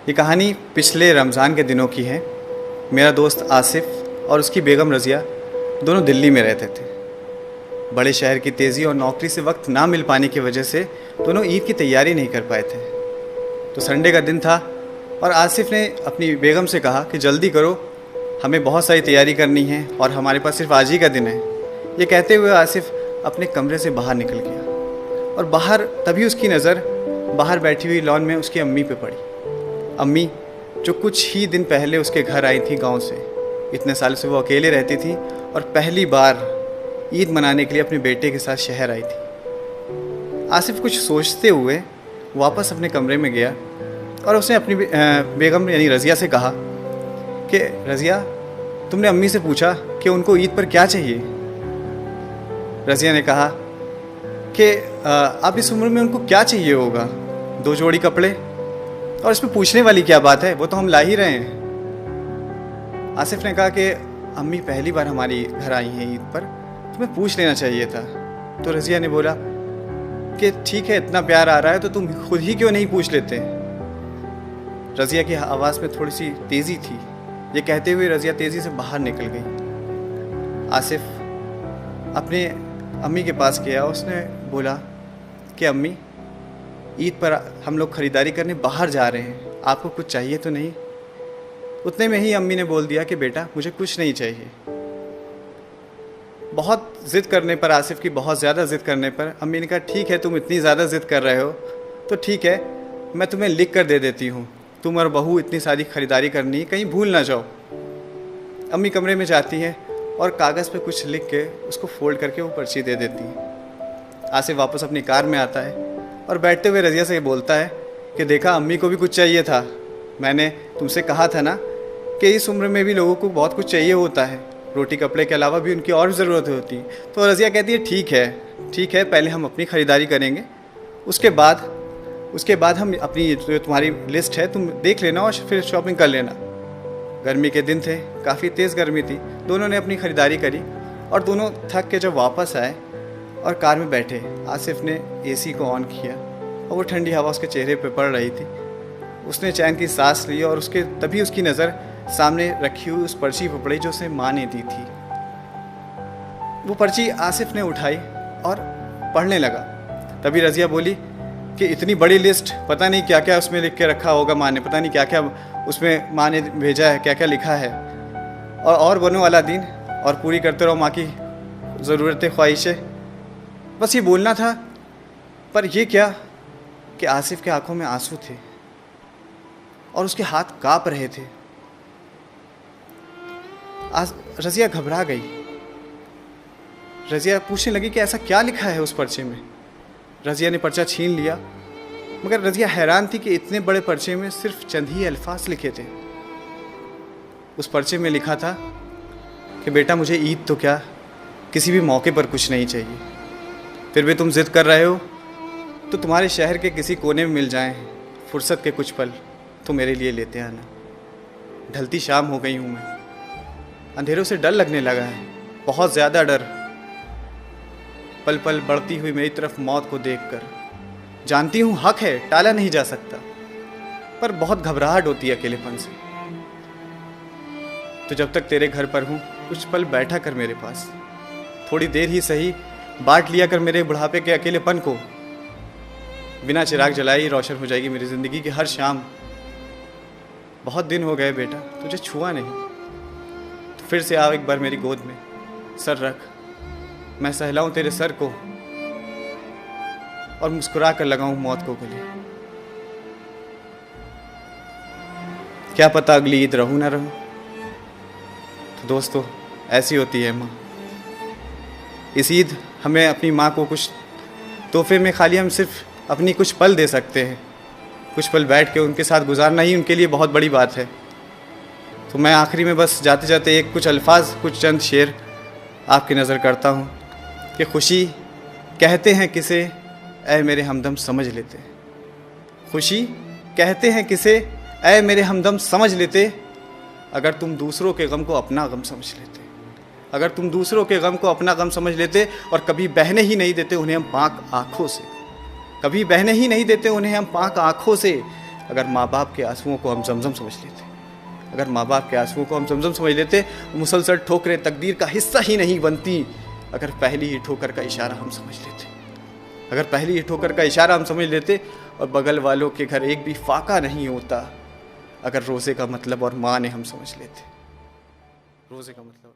ये कहानी पिछले रमज़ान के दिनों की है। मेरा दोस्त आसिफ और उसकी बेगम रज़िया दोनों दिल्ली में रहते थे। बड़े शहर की तेज़ी और नौकरी से वक्त ना मिल पाने की वजह से दोनों ईद की तैयारी नहीं कर पाए थे। तो संडे का दिन था और आसिफ ने अपनी बेगम से कहा कि जल्दी करो, हमें बहुत सारी तैयारी करनी है और हमारे पास सिर्फ आज ही का दिन है। ये कहते हुए आसिफ अपने कमरे से बाहर निकल गया और तभी उसकी नज़र बाहर बैठी हुई लॉन में उसकी अम्मी पे पड़ी। अम्मी जो कुछ ही दिन पहले उसके घर आई थी गांव से। इतने साल से वो अकेले रहती थी और पहली बार ईद मनाने के लिए अपने बेटे के साथ शहर आई थी। आसिफ कुछ सोचते हुए वापस अपने कमरे में गया और उसने अपनी बेगम यानी रज़िया से कहा कि रज़िया, तुमने अम्मी से पूछा कि उनको ईद पर क्या चाहिए? रज़िया ने कहा कि अब इस उम्र में उनको क्या चाहिए होगा, 2 जोड़ी कपड़े, और इसमें पूछने वाली क्या बात है, वो तो हम ला ही रहे हैं। आसिफ ने कहा कि अम्मी पहली बार हमारी घर आई हैं ईद पर, तुम्हें पूछ लेना चाहिए था। तो रज़िया ने बोला कि ठीक है, इतना प्यार आ रहा है तो तुम खुद ही क्यों नहीं पूछ लेते। रज़िया की आवाज़ में थोड़ी सी तेज़ी थी। ये कहते हुए रज़िया तेज़ी से बाहर निकल गई। आसिफ अपने अम्मी के पास गया। उसने बोला कि अम्मी, ईद पर हम लोग ख़रीदारी करने बाहर जा रहे हैं, आपको कुछ चाहिए तो नहीं? उतने में ही अम्मी ने बोल दिया कि बेटा मुझे कुछ नहीं चाहिए। बहुत ज़िद करने पर, आसिफ की बहुत ज़्यादा ज़िद करने पर अम्मी ने कहा ठीक है, तुम इतनी ज़्यादा ज़िद कर रहे हो तो ठीक है, मैं तुम्हें लिख कर दे देती हूँ। तुम और बहू इतनी सारी ख़रीदारी करनी है, कहीं भूल ना जाओ। अम्मी कमरे में जाती हैं और कागज़ पे कुछ लिख के उसको फोल्ड करके वो पर्ची दे देती हैं। आसिफ वापस अपनी कार में आता है और बैठते हुए रज़िया से बोलता है कि देखा, अम्मी को भी कुछ चाहिए था। मैंने तुमसे कहा था ना कि इस उम्र में भी लोगों को बहुत कुछ चाहिए होता है, रोटी कपड़े के अलावा भी उनकी और ज़रूरत होती है। तो रज़िया कहती है ठीक है, पहले हम अपनी ख़रीदारी करेंगे, उसके बाद हम अपनी जो तुम्हारी लिस्ट है तुम देख लेना और फिर शॉपिंग कर लेना। गर्मी के दिन थे, काफ़ी तेज़ गर्मी थी। दोनों ने अपनी ख़रीदारी करी और दोनों थक के जब वापस आए और कार में बैठे, आसिफ ने एसी को ऑन किया और वो ठंडी हवा उसके चेहरे पे पड़ रही थी। उसने चैन की सांस ली और तभी उसकी नज़र सामने रखी हुई उस पर्ची पर पड़ी जो उसे माँ ने दी थी। वो पर्ची आसिफ ने उठाई और पढ़ने लगा। तभी रज़िया बोली कि इतनी बड़ी लिस्ट, पता नहीं क्या क्या उसमें लिख के रखा होगा माँ ने, पता नहीं क्या क्या उसमें माँ ने भेजा है, क्या क्या लिखा है। और बनो वाला दिन और पूरी करते रहो माँ की ज़रूरतें, ख्वाहिशें। बस ये बोलना था, पर ये क्या कि आसिफ के आंखों में आंसू थे और उसके हाथ काँप रहे थे। रज़िया घबरा गई। रज़िया पूछने लगी कि ऐसा क्या लिखा है उस पर्चे में। रज़िया ने पर्चा छीन लिया, मगर रज़िया हैरान थी कि इतने बड़े पर्चे में सिर्फ चंद ही अल्फाज लिखे थे। उस पर्चे में लिखा था कि बेटा, मुझे ईद तो क्या, किसी भी मौके पर कुछ नहीं चाहिए। फिर भी तुम ज़िद कर रहे हो तो तुम्हारे शहर के किसी कोने में मिल जाएं फुर्सत के कुछ पल, तो मेरे लिए लेते आना। ढलती शाम हो गई हूँ मैं, अंधेरों से डर लगने लगा है, बहुत ज़्यादा डर। पल पल बढ़ती हुई मेरी तरफ मौत को देखकर जानती हूँ हक है, टाला नहीं जा सकता, पर बहुत घबराहट होती है अकेलेपन से। तो जब तक तेरे घर पर हूँ, कुछ पल बैठा कर मेरे पास, थोड़ी देर ही सही बांट लिया कर मेरे बुढ़ापे के अकेलेपन को। बिना चिराग जलाए ही रोशन हो जाएगी मेरी ज़िंदगी की हर शाम। बहुत दिन हो गए बेटा तुझे छुआ नहीं, तो फिर से आओ एक बार मेरी गोद में, सर रख, मैं सहलाऊं तेरे सर को और मुस्कुरा कर लगाऊं मौत को गले। क्या पता अगली ईद रहूं ना रहूं। तो दोस्तों, ऐसी होती है माँ। इस ईद हमें अपनी माँ को कुछ तोहफे में खाली हम सिर्फ अपनी कुछ पल दे सकते हैं। कुछ पल बैठ के उनके साथ गुजारना ही उनके लिए बहुत बड़ी बात है। तो मैं आखिरी में बस जाते जाते कुछ अल्फाज, कुछ चंद शेर आपकी नज़र करता हूँ कि खुशी कहते हैं किसे, ऐ मेरे हमदम समझ लेते। खुशी कहते हैं किसे, ऐ मेरे हमदम समझ लेते, अगर तुम दूसरों के गम को अपना गम समझ लेते। अगर तुम दूसरों के गम को अपना गम समझ लेते और कभी बहने ही नहीं देते उन्हें हम पाक आँखों से, कभी बहने ही नहीं देते उन्हें हम पाक आँखों से, अगर माँ बाप के आंसुओं को हम जमजम समझ लेते, अगर माँ बाप के आंसुओं को हम जमजम समझ लेते, मुसलसल ठोकरें तकदीर का हिस्सा ही नहीं बनती। अगर पहली ही ठोकर का इशारा हम समझ लेते, अगर पहली ही ठोकर का इशारा हम समझ लेते, और बगल वालों के घर एक भी फाका नहीं होता, अगर रोज़े का मतलब और माँ ने हम समझ लेते, रोज़े का मतलब।